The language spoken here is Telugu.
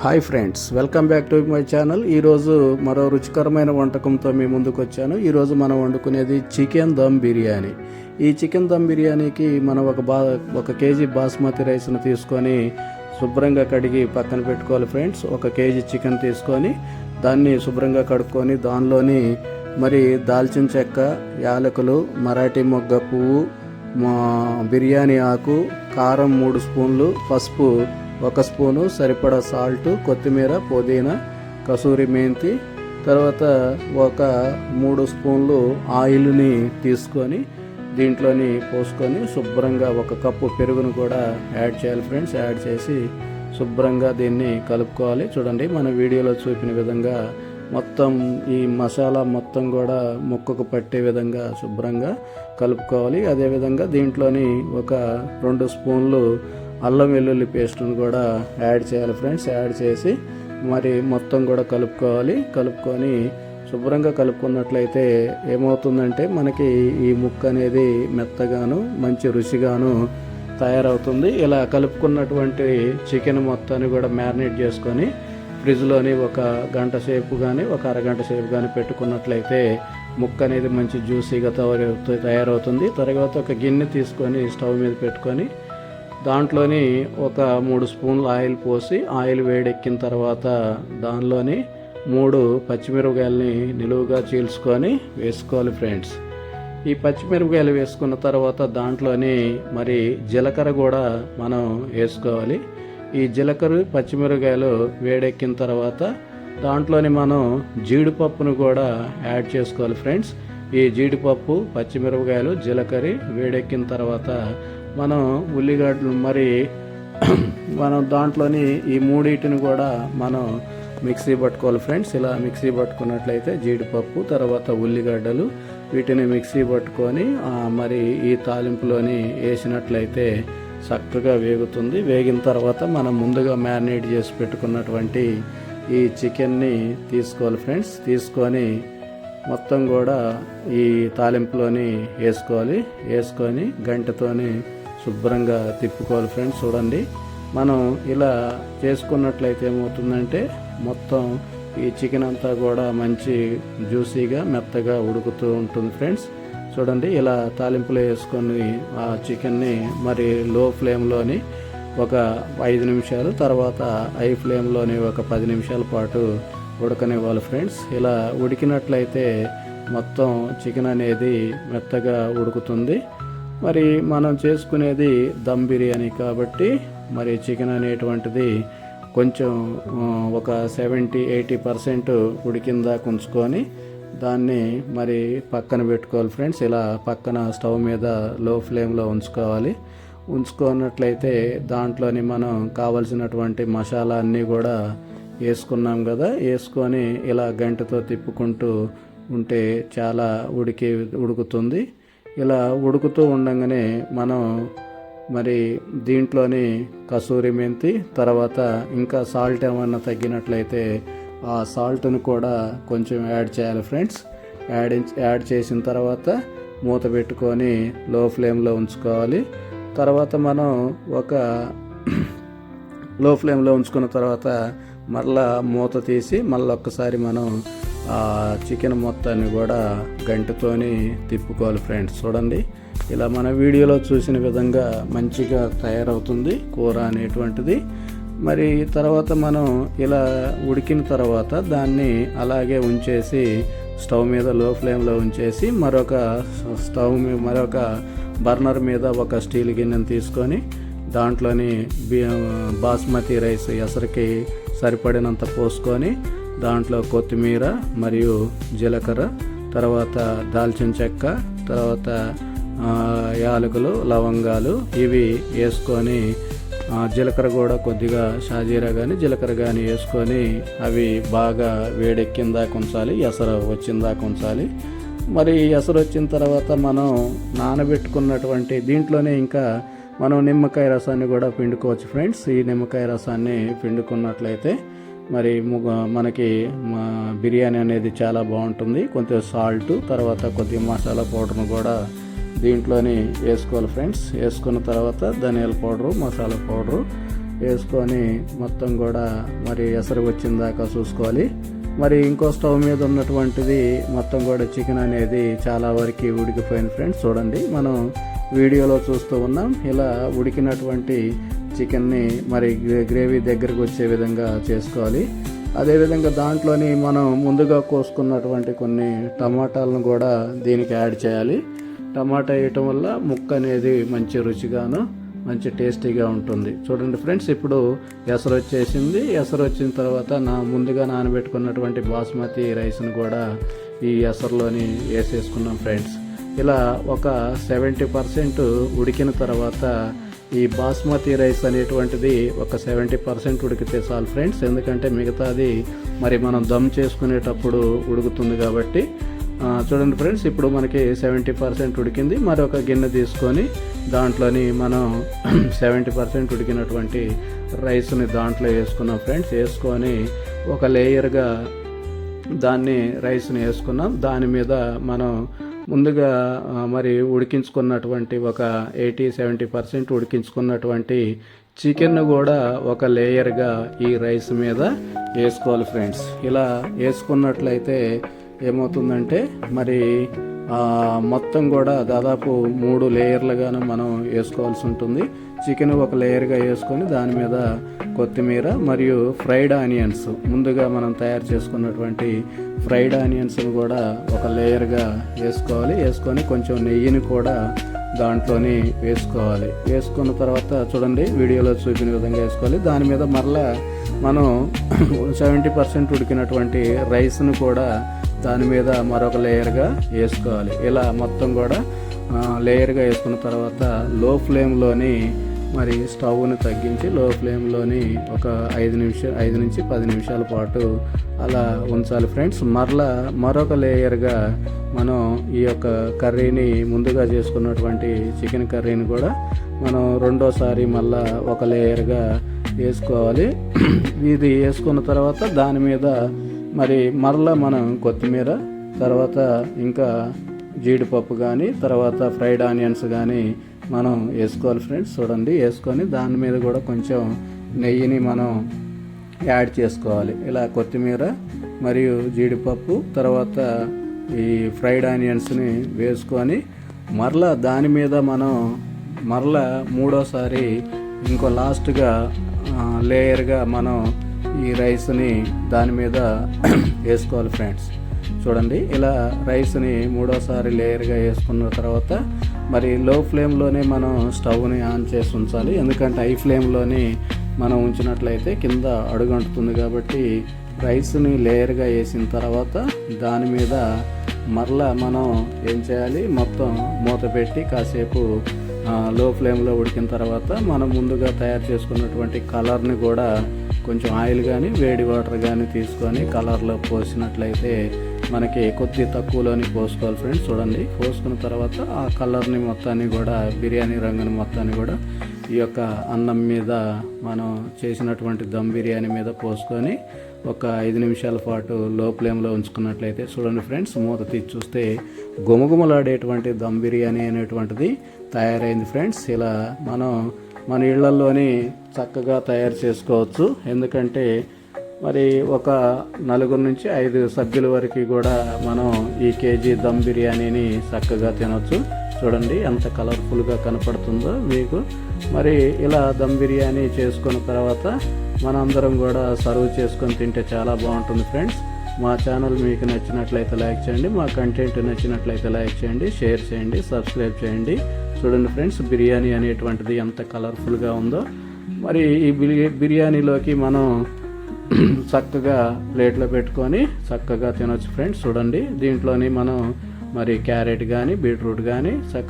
Hi friends, welcome back to my channel. ఈరోజు మరో రుచికరమైన వంటకంతో మీ ముందుకు వచ్చాను. ఈరోజు మనం వండుకునేది చికెన్ దమ్ బిర్యానీ. ఈ చికెన్ దమ్ బిర్యానీకి మనం ఒక కేజీ బాస్మతి రైస్ను తీసుకొని శుభ్రంగా కడిగి పక్కన పెట్టుకోవాలి ఫ్రెండ్స్. ఒక కేజీ చికెన్ తీసుకొని దాన్ని శుభ్రంగా కడుక్కొని దానిలోని మరి దాల్చిన చెక్క, యాలకులు, మరాఠీ మొగ్గ పువ్వు, బిర్యానీ ఆకు, కారం 3 స్పూన్లు, పసుపు 1 స్పూను, సరిపడా సాల్ట్, కొత్తిమీర, పుదీనా, కసూరి మెంతి, తర్వాత ఒక 3 స్పూన్లు ఆయిల్ని తీసుకొని దీంట్లోని పోసుకొని శుభ్రంగా 1 కప్పు పెరుగును కూడా యాడ్ చేయాలి ఫ్రెండ్స్. యాడ్ చేసి శుభ్రంగా దీన్ని కలుపుకోవాలి. చూడండి, మన వీడియోలో చూపిన విధంగా మొత్తం ఈ మసాలా మొత్తం కూడా ముక్కకు పట్టే విధంగా శుభ్రంగా కలుపుకోవాలి. అదేవిధంగా దీంట్లోని ఒక 2 స్పూన్లు అల్లం వెల్లుల్లి పేస్ట్ను కూడా యాడ్ చేయాలి ఫ్రెండ్స్. యాడ్ చేసి మరి మొత్తం కూడా కలుపుకొని శుభ్రంగా కలుపుకున్నట్లయితే ఏమవుతుందంటే మనకి ఈ ముక్క అనేది మెత్తగాను మంచి రుచిగాను తయారవుతుంది. ఇలా కలుపుకున్నటువంటి చికెన్ మొత్తాన్ని కూడా మ్యారినేట్ చేసుకొని ఫ్రిడ్జ్లోని 1 గంట సేపు కానీ 1 అరగంట సేపు కానీ పెట్టుకున్నట్లయితే ముక్క అనేది మంచి జ్యూసీగా తయారవుతుంది. తర్వాత ఒక గిన్నె తీసుకొని స్టవ్ మీద పెట్టుకొని దాంట్లోని ఒక 3 స్పూన్లు ఆయిల్ పోసి ఆయిల్ వేడెక్కిన తర్వాత దానిలోని 3 పచ్చిమిరపకాయలని నిలువుగా చీల్చుకొని వేసుకోవాలి ఫ్రెండ్స్. ఈ పచ్చిమిరపకాయలు వేసుకున్న తర్వాత దాంట్లోని మరి జీలకర్ర కూడా మనం వేసుకోవాలి. ఈ జీలకర్ర పచ్చిమిరపకాయలు వేడెక్కిన తర్వాత దాంట్లోని మనం జీడిపప్పును కూడా యాడ్ చేసుకోవాలి ఫ్రెండ్స్. ఈ జీడిపప్పు, పచ్చిమిరపకాయలు, జీలకర్ర వేడెక్కిన తర్వాత మనం ఉల్లిగడ్డలు మనం దాంట్లోని ఈ 3 కూడా మనం మిక్సీ పట్టుకోవాలి ఫ్రెండ్స్. ఇలా మిక్సీ పట్టుకున్నట్లయితే జీడిపప్పు, తర్వాత ఉల్లిగడ్డలు వీటిని మిక్సీ పట్టుకొని మరి ఈ తాలింపులోని వేసినట్లయితే చక్కగా వేగుతుంది. వేగిన తర్వాత మనం ముందుగా మ్యారినేట్ చేసి పెట్టుకున్నటువంటి ఈ చికెన్ని తీసుకోవాలి ఫ్రెండ్స్. తీసుకొని మొత్తం కూడా ఈ తాలింపులోని వేసుకొని గంటతోని శుభ్రంగా తిప్పుకోవాలి ఫ్రెండ్స్. చూడండి, మనం ఇలా చేసుకున్నట్లయితే ఏమవుతుందంటే మొత్తం ఈ చికెన్ అంతా కూడా మంచి జ్యూసీగా మెత్తగా ఉడుకుతూ ఉంటుంది ఫ్రెండ్స్. చూడండి, ఇలా తాలింపులో వేసుకొని ఆ చికెన్ని మరి లో ఫ్లేమ్లోని ఒక 5 నిమిషాలు, తర్వాత హై ఫ్లేమ్లోని ఒక 10 నిమిషాల పాటు ఉడకనివ్వాలి ఫ్రెండ్స్. ఇలా ఉడికినట్లయితే మొత్తం చికెన్ అనేది మెత్తగా ఉడుకుతుంది. మరి మనం చేసుకునేది దమ్ బిర్యానీ కాబట్టి మరి చికెన్ అనేటువంటిది కొంచెం ఒక 70-80% ఉడికిందాక ఉంచుకొని దాన్ని మరి పక్కన పెట్టుకోవాలి ఫ్రెండ్స్. ఇలా పక్కన స్టవ్ మీద లో ఫ్లేమ్లో ఉంచుకున్నట్లయితే దాంట్లోని మనం కావలసినటువంటి మసాలా అన్నీ కూడా వేసుకున్నాం కదా. వేసుకొని ఇలా గంటతో తిప్పుకుంటూ ఉంటే చాలా ఉడుకుతుంది. ఇలా ఉడుకుతూ ఉండగానే మనం మరి దీంట్లోని కసూరి మెంతి, తర్వాత ఇంకా సాల్ట్ ఏమన్నా తగ్గినట్లయితే ఆ సాల్ట్ను కూడా కొంచెం యాడ్ చేయాలి ఫ్రెండ్స్. యాడ్ చేసిన తర్వాత మూత పెట్టుకొని లో ఫ్లేమ్లో ఉంచుకోవాలి. తర్వాత మనం లో ఫ్లేమ్లో ఉంచుకున్న తర్వాత మళ్ళా మూత తీసి మళ్ళీ ఒక్కసారి మనం చికెన్ మొత్తాన్ని కూడా గంటతోని తిప్పుకోవాలి ఫ్రెండ్స్. చూడండి, ఇలా మన వీడియోలో చూసిన విధంగా మంచిగా తయారవుతుంది కూర అనేటువంటిది. మరి తర్వాత మనం ఇలా ఉడికిన తర్వాత దాన్ని అలాగే ఉంచేసి స్టవ్ మీద లో ఫ్లేమ్లో ఉంచేసి మరొక బర్నర్ మీద ఒక స్టీల్ గిన్నెను తీసుకొని దాంట్లోని బాస్మతి రైస్ ఎసరికి సరిపడినంత పోసుకొని దాంట్లో కొత్తిమీర మరియు జీలకర్ర, తర్వాత దాల్చిన చెక్క, తర్వాత యాలకులు, లవంగాలు ఇవి వేసుకొని జీలకర్ర కూడా కొద్దిగా షాజీరా కానీ జీలకర్ర కానీ వేసుకొని అవి బాగా వేడెక్కిందాక ఉంచాలి, ఎసరు వచ్చిందాక ఉంచాలి. మరి ఎసరు వచ్చిన తర్వాత మనం నానబెట్టుకున్నటువంటి దీంట్లోనే ఇంకా మనం నిమ్మకాయ రసాన్ని కూడా పిండుకోవచ్చు ఫ్రెండ్స్. ఈ నిమ్మకాయ రసాన్ని పిండుకున్నట్లయితే మరి మనకి బిర్యానీ అనేది చాలా బాగుంటుంది. కొంచెం సాల్ట్, తర్వాత కొద్దిగా మసాలా పౌడర్ను కూడా దీంట్లోని వేసుకోవాలి ఫ్రెండ్స్. వేసుకున్న తర్వాత ధనియాల పౌడరు, మసాలా పౌడరు, వేసుకొని మొత్తం కూడా మరి ఎసరు వచ్చిన దాకా చూసుకోవాలి. మరి ఇంకో స్టవ్ మీద ఉన్నటువంటిది మొత్తం కూడా చికెన్ అనేది చాలా వరకు ఉడికిపోయింది ఫ్రెండ్స్. చూడండి, మనం వీడియోలో చూస్తూ ఉన్నాం. ఇలా ఉడికినటువంటి చికెన్ని మరి గ్రేవీ దగ్గరకు వచ్చే విధంగా చేసుకోవాలి. అదేవిధంగా దాంట్లోని మనం ముందుగా కోసుకున్నటువంటి కొన్ని టమాటాలను కూడా దీనికి యాడ్ చేయాలి. టమాటా వేయటం వల్ల ముక్క అనేది మంచి రుచిగాను మంచి టేస్టీగా ఉంటుంది. చూడండి ఫ్రెండ్స్, ఇప్పుడు ఎసరు వచ్చేసింది. ఎసరు వచ్చిన తర్వాత ముందుగా నానబెట్టుకున్నటువంటి బాస్మతి రైస్ను కూడా ఈ ఎసరులోని వేసేసుకున్నాం ఫ్రెండ్స్. ఇలా ఒక 70% ఉడికిన తర్వాత ఈ బాస్మతి రైస్ అనేటువంటిది ఒక 70% ఉడికితే చాలు ఫ్రెండ్స్. ఎందుకంటే మిగతాది మరి మనం దమ్ చేసుకునేటప్పుడు ఉడుకుతుంది కాబట్టి. చూడండి ఫ్రెండ్స్, ఇప్పుడు మనకి 70% ఉడికింది. మరొక గిన్నె తీసుకొని దాంట్లోని మనం 70% ఉడికినటువంటి రైస్ని దాంట్లో వేసుకున్నాం ఫ్రెండ్స్. వేసుకొని ఒక లేయర్గా రైస్ని వేసుకున్నాం. దాని మీద మనం ముందుగా మరి ఉడికించుకున్నటువంటి ఒక 80-70% ఉడికించుకున్నటువంటి చికెన్ కూడా ఒక లేయర్గా ఈ రైస్ మీద వేసుకోవాలి ఫ్రెండ్స్. ఇలా వేసుకున్నట్లయితే ఏమవుతుందంటే మరి మొత్తం కూడా దాదాపు 3 లేయర్లుగాను మనం వేసుకోవాల్సి ఉంటుంది. చికెన్ ఒక లేయర్గా వేసుకొని దాని మీద కొత్తిమీర మరియు ఫ్రైడ్ ఆనియన్స్, ముందుగా మనం తయారు చేసుకున్నటువంటి ఫ్రైడ్ ఆనియన్స్ను కూడా ఒక లేయర్గా వేసుకోవాలి. వేసుకొని కొంచెం నెయ్యిని కూడా దాంట్లోని వేసుకోవాలి. వేసుకున్న తర్వాత చూడండి, వీడియోలో చూపిన విధంగా వేసుకోవాలి. దాని మీద మరలా మనం 70% ఉడికినటువంటి రైస్ను కూడా దాని మీద మరొక లేయర్గా వేసుకోవాలి. ఇలా మొత్తం కూడా లేయర్గా వేసుకున్న తర్వాత లో ఫ్లేమ్లోని మరి స్టవ్ని తగ్గించి లో ఫ్లేమ్లోని ఒక 5 నుంచి 10 నిమిషాల పాటు అలా ఉంచాలి ఫ్రెండ్స్. మరొక లేయర్గా మనం ఈ యొక్క కర్రీని, ముందుగా చేసుకున్నటువంటి చికెన్ కర్రీని కూడా మనం రెండోసారి మళ్ళా ఒక లేయర్గా వేసుకోవాలి. ఇది వేసుకున్న తర్వాత దాని మీద మరి మరలా మనం కొత్తిమీర, తర్వాత ఇంకా జీడిపప్పు కానీ, తర్వాత ఫ్రైడ్ ఆనియన్స్ కానీ మనం వేసుకోవాలి ఫ్రెండ్స్. చూడండి, వేసుకొని దాని మీద కూడా కొంచెం నెయ్యిని మనం యాడ్ చేసుకోవాలి. ఇలా కొత్తిమీర మరియు జీడిపప్పు, తర్వాత ఈ ఫ్రైడ్ ఆనియన్స్ని వేసుకొని మరలా దాని మీద మనం మూడోసారి ఇంకో లాస్ట్గా లేయర్గా మనం ఈ రైస్ని దాని మీద వేసుకోవాలి ఫ్రెండ్స్. చూడండి, ఇలా రైస్ని మూడోసారి లేయర్గా వేసుకున్న తర్వాత మరి లో ఫ్లేమ్లోనే మనం స్టవ్ని ఆన్ చేసి ఉంచాలి. ఎందుకంటే హై ఫ్లేమ్లోని మనం ఉంచినట్లయితే కింద అడుగంటుతుంది. కాబట్టి రైస్ని లేయర్గా వేసిన తర్వాత దాని మీద మరలా మనం ఏం చేయాలి, మొత్తం మూత పెట్టి కాసేపు లో ఫ్లేమ్లో ఉడికిన తర్వాత మనం ముందుగా తయారు చేసుకున్నటువంటి కలర్ని కూడా కొంచెం ఆయిల్ కానీ వేడి వాటర్ కానీ తీసుకొని కలర్లో పోసినట్లయితే మనకి కొద్ది తక్కువలోని పోసుకోవాలి ఫ్రెండ్స్. చూడండి, పోసుకున్న తర్వాత ఆ కలర్ని మొత్తాన్ని కూడా, బిర్యానీ రంగుని మొత్తాన్ని కూడా ఈ యొక్క అన్నం మీద మనం చేసినటువంటి దమ్ బిర్యానీ మీద పోసుకొని ఒక 5 నిమిషాల పాటు లో ఫ్లేమ్లో ఉంచుకున్నట్లయితే చూడండి ఫ్రెండ్స్, మూత తీసి చూస్తే గుమగుమలాడేటువంటి దమ్ బిర్యానీ అనేటువంటిది తయారైంది ఫ్రెండ్స్. ఇలా మనం మన ఇళ్లలోని చక్కగా తయారు చేసుకోవచ్చు. ఎందుకంటే మరి ఒక 4 నుంచి 5 సభ్యుల వరకు కూడా మనం ఈ కేజీ దమ్ బిర్యానీని చక్కగా తినొచ్చు. చూడండి ఎంత కలర్ఫుల్గా కనపడుతుందో మీకు. మరి ఇలా దమ్ బిర్యానీ చేసుకున్న తర్వాత మనందరం కూడా సర్వ్ చేసుకొని తింటే చాలా బాగుంటుంది ఫ్రెండ్స్. మా ఛానల్ మీకు నచ్చినట్లయితే లైక్ చేయండి, మా కంటెంట్ నచ్చినట్లయితే లైక్ చేయండి, షేర్ చేయండి, సబ్స్క్రైబ్ చేయండి. చూడండి ఫ్రెండ్స్, బిర్యానీ అనేటువంటిది ఎంత కలర్ఫుల్గా ఉందో. మరి ఈ బిర్యానీలోకి మనం చక్కగా ప్లేట్లో పెట్టుకొని చక్కగా తినొచ్చు ఫ్రెండ్స్. చూడండి, దీంట్లోని మనం మరి క్యారెట్ కానీ, బీట్రూట్ కానీ చక్కగా